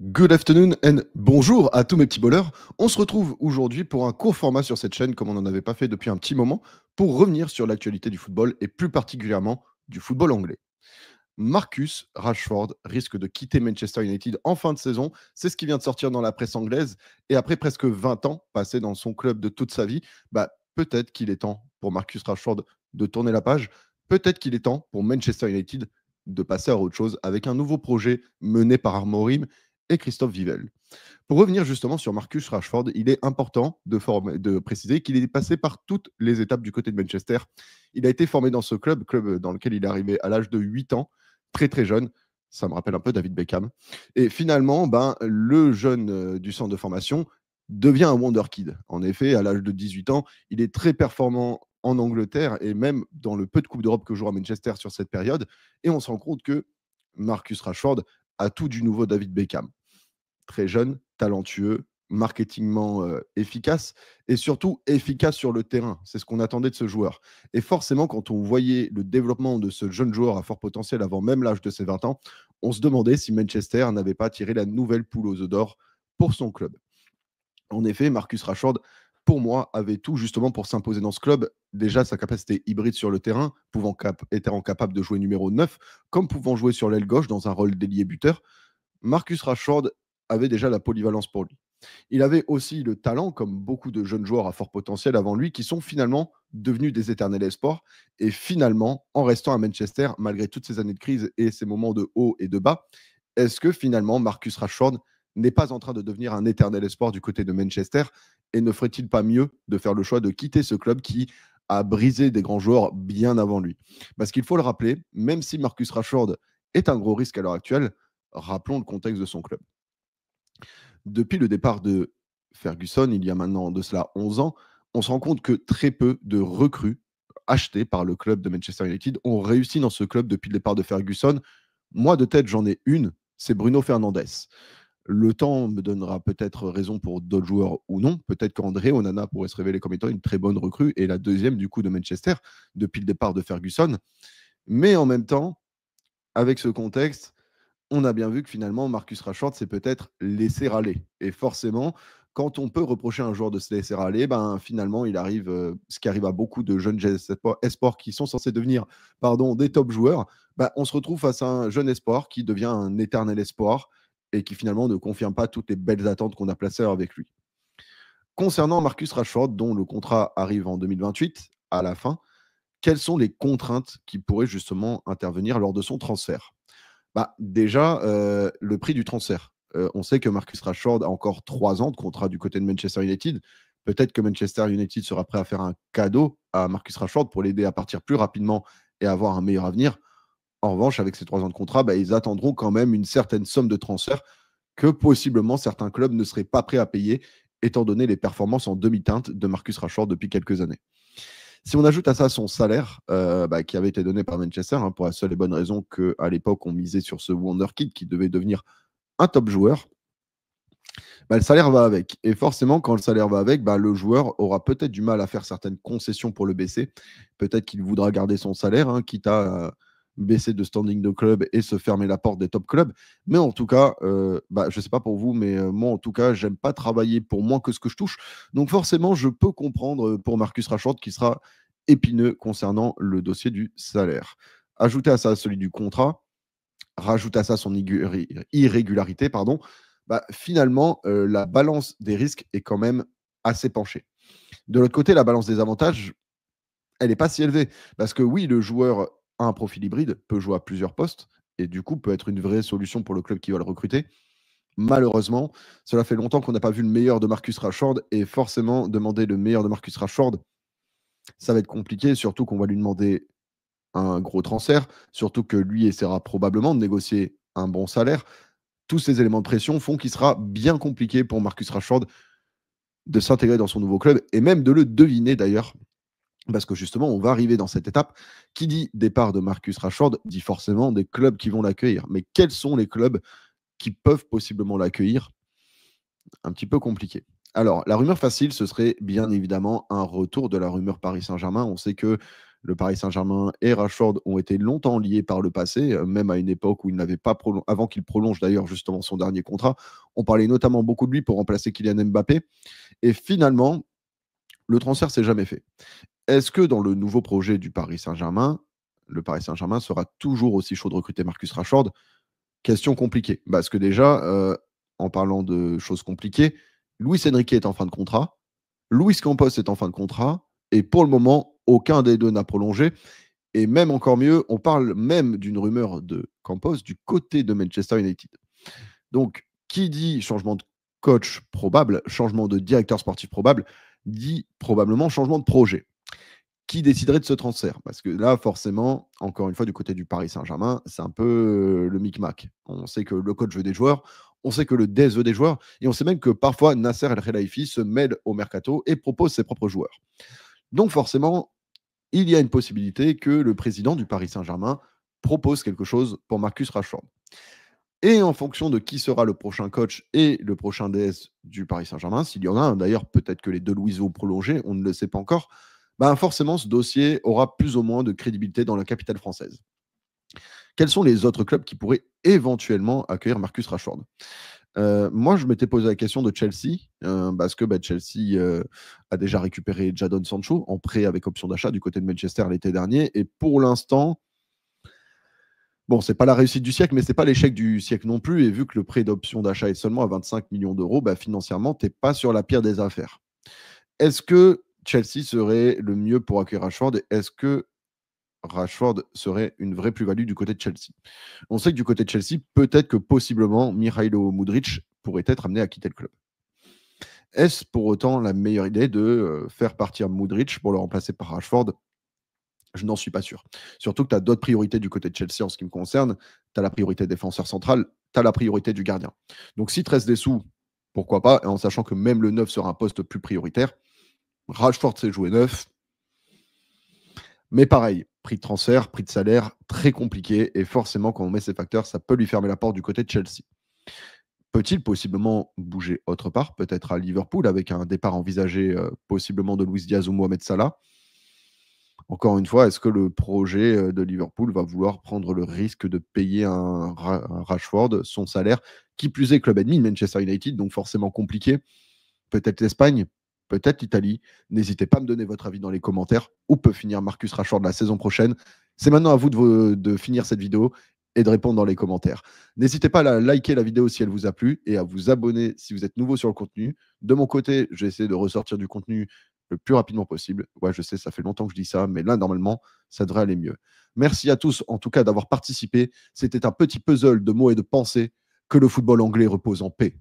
Good afternoon and bonjour à tous mes petits bowlers. On se retrouve aujourd'hui pour un court format sur cette chaîne comme on n'en avait pas fait depuis un petit moment pour revenir sur l'actualité du football et plus particulièrement du football anglais. Marcus Rashford risque de quitter Manchester United en fin de saison. C'est ce qui vient de sortir dans la presse anglaise. Et après presque 20 ans passés dans son club de toute sa vie, peut-être qu'il est temps pour Marcus Rashford de tourner la page. Peut-être qu'il est temps pour Manchester United de passer à autre chose avec un nouveau projet mené par Amorim et Christophe Vivell. Pour revenir justement sur Marcus Rashford, il est important de préciser qu'il est passé par toutes les étapes du côté de Manchester. Il a été formé dans ce club dans lequel il est arrivé à l'âge de 8 ans, très très jeune. Ça me rappelle un peu David Beckham. Et finalement, le jeune du centre de formation devient un wonder kid. En effet, à l'âge de 18 ans, il est très performant en Angleterre et même dans le peu de Coupe d'Europe que joue à Manchester sur cette période. Et on se rend compte que Marcus Rashford a tout du nouveau David Beckham. Très jeune, talentueux, marketingment efficace et surtout efficace sur le terrain. C'est ce qu'on attendait de ce joueur. Et forcément, quand on voyait le développement de ce jeune joueur à fort potentiel avant même l'âge de ses 20 ans, on se demandait si Manchester n'avait pas tiré la nouvelle poule aux œufs d'or pour son club. En effet, Marcus Rashford, pour moi, avait tout justement pour s'imposer dans ce club. Déjà, sa capacité hybride sur le terrain, étant capable de jouer numéro 9, comme pouvant jouer sur l'aile gauche dans un rôle d'ailier buteur. Marcus Rashford avait déjà la polyvalence pour lui. Il avait aussi le talent, comme beaucoup de jeunes joueurs à fort potentiel avant lui, qui sont finalement devenus des éternels espoirs. Et finalement, en restant à Manchester, malgré toutes ces années de crise et ces moments de haut et de bas, est-ce que finalement Marcus Rashford n'est pas en train de devenir un éternel espoir du côté de Manchester? Et ne ferait-il pas mieux de faire le choix de quitter ce club qui a brisé des grands joueurs bien avant lui? Parce qu'il faut le rappeler, même si Marcus Rashford est un gros risque à l'heure actuelle, rappelons le contexte de son club. Depuis le départ de Ferguson, il y a maintenant de cela 11 ans, on se rend compte que très peu de recrues achetées par le club de Manchester United ont réussi dans ce club depuis le départ de Ferguson. Moi, de tête, j'en ai une, c'est Bruno Fernandes. Le temps me donnera peut-être raison pour d'autres joueurs ou non. Peut-être qu'André Onana pourrait se révéler comme étant une très bonne recrue et la deuxième du coup de Manchester depuis le départ de Ferguson. Mais en même temps, avec ce contexte, on a bien vu que finalement, Marcus Rashford s'est peut-être laissé râler. Et forcément, quand on peut reprocher à un joueur de se laisser râler, finalement, il arrive ce qui arrive à beaucoup de jeunes espoirs qui sont censés devenir des top joueurs. On se retrouve face à un jeune espoir qui devient un éternel espoir et qui finalement ne confirme pas toutes les belles attentes qu'on a placées avec lui. Concernant Marcus Rashford, dont le contrat arrive en 2028, à la fin, quelles sont les contraintes qui pourraient justement intervenir lors de son transfert? Déjà, le prix du transfert. On sait que Marcus Rashford a encore 3 ans de contrat du côté de Manchester United. Peut-être que Manchester United sera prêt à faire un cadeau à Marcus Rashford pour l'aider à partir plus rapidement et avoir un meilleur avenir. En revanche, avec ces 3 ans de contrat, ils attendront quand même une certaine somme de transfert que possiblement certains clubs ne seraient pas prêts à payer, étant donné les performances en demi-teinte de Marcus Rashford depuis quelques années. Si on ajoute à ça son salaire, qui avait été donné par Manchester, pour la seule et bonne raison qu'à l'époque, on misait sur ce Wonderkid qui devait devenir un top joueur, le salaire va avec. Et forcément, quand le salaire va avec, le joueur aura peut-être du mal à faire certaines concessions pour le baisser. Peut-être qu'il voudra garder son salaire, quitte à baisser de standing de club et se fermer la porte des top clubs. Mais en tout cas, je ne sais pas pour vous, mais moi, en tout cas, j'aime pas travailler pour moins que ce que je touche. Donc forcément, je peux comprendre pour Marcus Rashford qui sera épineux concernant le dossier du salaire. Ajoutez à ça celui du contrat, rajoute à ça son irrégularité, pardon, finalement, la balance des risques est quand même assez penchée. De l'autre côté, la balance des avantages, elle n'est pas si élevée. Parce que oui, le joueur a un profil hybride, peut jouer à plusieurs postes, et du coup peut être une vraie solution pour le club qui va le recruter. Malheureusement, cela fait longtemps qu'on n'a pas vu le meilleur de Marcus Rashford, et forcément, demander le meilleur de Marcus Rashford, ça va être compliqué, surtout qu'on va lui demander un gros transfert, surtout que lui essaiera probablement de négocier un bon salaire. Tous ces éléments de pression font qu'il sera bien compliqué pour Marcus Rashford de s'intégrer dans son nouveau club et même de le deviner d'ailleurs. Parce que justement, on va arriver dans cette étape. Qui dit départ de Marcus Rashford dit forcément des clubs qui vont l'accueillir. Mais quels sont les clubs qui peuvent possiblement l'accueillir? Un petit peu compliqué. Alors, la rumeur facile, ce serait bien évidemment un retour de la rumeur Paris Saint-Germain. On sait que Le Paris Saint-Germain et Rashford ont été longtemps liés par le passé, même à une époque où il n'avait pas avant qu'il prolonge d'ailleurs justement son dernier contrat. On parlait notamment beaucoup de lui pour remplacer Kylian Mbappé. Et finalement, le transfert s'est jamais fait. Est-ce que dans le nouveau projet du Paris Saint-Germain, le Paris Saint-Germain sera toujours aussi chaud de recruter Marcus Rashford? Question compliquée. Parce que déjà, en parlant de choses compliquées, Luis Enrique est en fin de contrat, Luis Campos est en fin de contrat, et pour le moment, aucun des deux n'a prolongé. Et même encore mieux, on parle même d'une rumeur de Campos du côté de Manchester United. Donc, qui dit changement de coach probable, changement de directeur sportif probable, dit probablement changement de projet. Qui déciderait de ce transfert? Parce que là, forcément, encore une fois, du côté du Paris Saint-Germain, c'est un peu le micmac. On sait que le coach veut des joueurs, on sait que le DES veut des joueurs, et on sait même que parfois Nasser El Khelaifi se mêle au mercato et propose ses propres joueurs. Donc forcément, il y a une possibilité que le président du Paris Saint-Germain propose quelque chose pour Marcus Rashford. Et en fonction de qui sera le prochain coach et le prochain DS du Paris Saint-Germain, s'il y en a un, d'ailleurs, peut-être que les deux Louis vont prolonger, on ne le sait pas encore, ben forcément, ce dossier aura plus ou moins de crédibilité dans la capitale française. Quels sont les autres clubs qui pourraient éventuellement accueillir Marcus Rashford? Moi, je m'étais posé la question de Chelsea, parce que Chelsea a déjà récupéré Jadon Sancho en prêt avec option d'achat du côté de Manchester l'été dernier. Et pour l'instant, bon, c'est pas la réussite du siècle, mais c'est pas l'échec du siècle non plus. Et vu que le prêt d'option d'achat est seulement à 25 millions d'euros, financièrement, tu n'es pas sur la pire des affaires. Est-ce que Chelsea serait le mieux pour accueillir Rashford? Est-ce que Rashford serait une vraie plus-value du côté de Chelsea? On sait que du côté de Chelsea, peut-être que possiblement Mihailo Mudryk pourrait être amené à quitter le club. Est-ce pour autant la meilleure idée de faire partir Mudryk pour le remplacer par Rashford? Je n'en suis pas sûr. Surtout que tu as d'autres priorités du côté de Chelsea en ce qui me concerne. Tu as la priorité défenseur central, tu as la priorité du gardien. Donc si te reste des sous, pourquoi pas, et en sachant que même le neuf sera un poste plus prioritaire. Rashford s'est joué neuf. Mais pareil, prix de transfert, prix de salaire, très compliqué. Et forcément, quand on met ces facteurs, ça peut lui fermer la porte du côté de Chelsea. Peut-il possiblement bouger autre part, peut-être à Liverpool, avec un départ envisagé possiblement de Luis Diaz ou Mohamed Salah? Encore une fois, est-ce que le projet de Liverpool va vouloir prendre le risque de payer un Rashford son salaire? Qui plus est, club ennemi, Manchester United, donc forcément compliqué. Peut-être l'Espagne, peut-être l'Italie. N'hésitez pas à me donner votre avis dans les commentaires. Où peut finir Marcus Rashford la saison prochaine? C'est maintenant à vous de finir cette vidéo et de répondre dans les commentaires. N'hésitez pas à liker la vidéo si elle vous a plu et à vous abonner si vous êtes nouveau sur le contenu. De mon côté, je vais essayer de ressortir du contenu le plus rapidement possible. Ouais, je sais, ça fait longtemps que je dis ça, mais là, normalement, ça devrait aller mieux. Merci à tous, en tout cas, d'avoir participé. C'était un petit puzzle de mots et de pensées. Que le football anglais repose en paix.